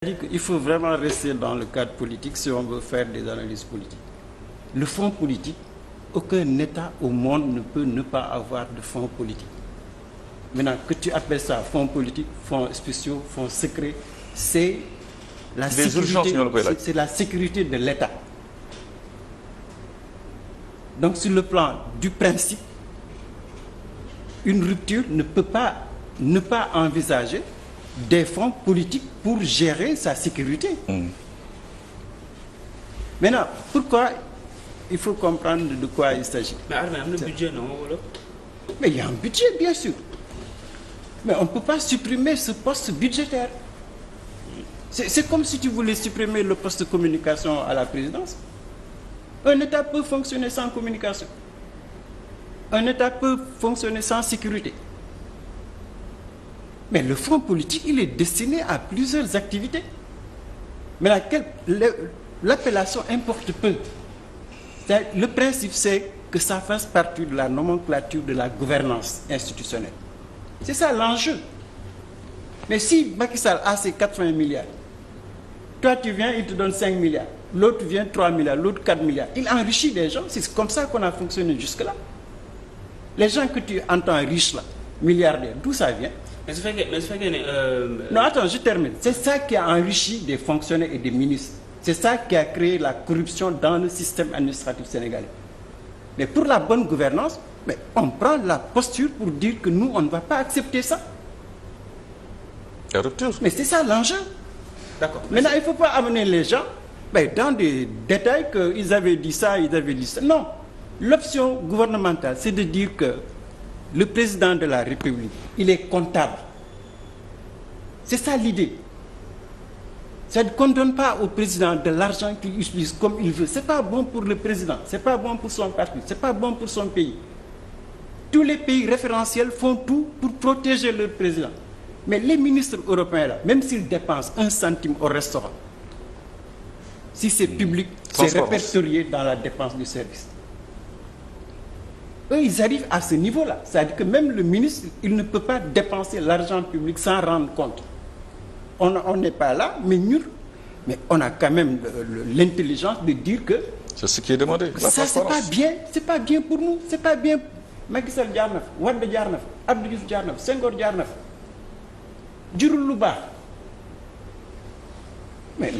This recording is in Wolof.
Il faut vraiment rester dans le cadre politique si on veut faire des analyses politiques. Le fonds politique, aucun État au monde ne peut ne pas avoir de fonds politique. Maintenant, que tu appelles ça fonds politique, fonds spéciaux, fonds secrets, c'est la sécurité de l'État. Donc sur le plan du principe, une rupture ne peut pas ne pas envisager des fonds politiques pour gérer sa sécurité. Maintenant, pourquoi il faut comprendre de quoi il s'agit. Mais Armé am na budget non wala. Mais il y a un budget, bien sûr. Mais on ne peut pas supprimer ce poste budgétaire. C'est comme si tu voulais supprimer le poste de communication à la présidence. Un État peut fonctionner sans communication. Un État peut fonctionner sans sécurité. Mais le fonds politique, il est destiné à plusieurs activités. Mais l'appellation importe peu. Le principe, c'est que ça fasse partie de la nomenclature de la gouvernance institutionnelle. C'est ça l'enjeu. Mais si Macky Sall a ses 80 milliards, toi tu viens, il te donne 5 milliards, l'autre vient 3 milliards, l'autre 4 milliards. Il enrichit des gens, c'est comme ça qu'on a fonctionné jusque-là. Les gens que tu entends riches là, milliardaires, d'où ça vient? Non, attends, je termine. C'est ça qui a enrichi des fonctionnaires et des ministres. C'est ça qui a créé la corruption dans le système administratif sénégalais. Mais pour la bonne gouvernance, mais on prend la posture pour dire que nous, on ne va pas accepter ça. La rupture. Mais c'est ça l'enjeu. D'accord. Maintenant, il ne faut pas amener les gens dans des détails qu'ils avaient dit ça, ils avaient dit ça. Non. L'option gouvernementale, c'est de dire que le président de la République, il est comptable. C'est ça l'idée. C'est qu'on ne donne pas au président de l'argent qu'il utilise comme il veut. C'est pas bon pour le président, c'est pas bon pour son parti, c'est pas bon pour son pays. Tous les pays référentiels font tout pour protéger leur président. Mais les ministres européens là, même s'ils dépensent 1 centime au restaurant, si c'est public, c'est répertorié dans la dépense du service. Eux, ils arrivent à ce niveau-là. C'est-à-dire que même le ministre, il ne peut pas dépenser l'argent public sans rendre compte. On n'est pas là, mais on a quand même l'intelligence de dire que c'est ce qui est demandé. Ça, c'est pas bien pour nous, c'est pas bien. Macky Sall jaar na fa, Wade jaar na fa, Abdou Diouf jaar na fa, Senghor jaar na fa. Jurul lu baax. Mais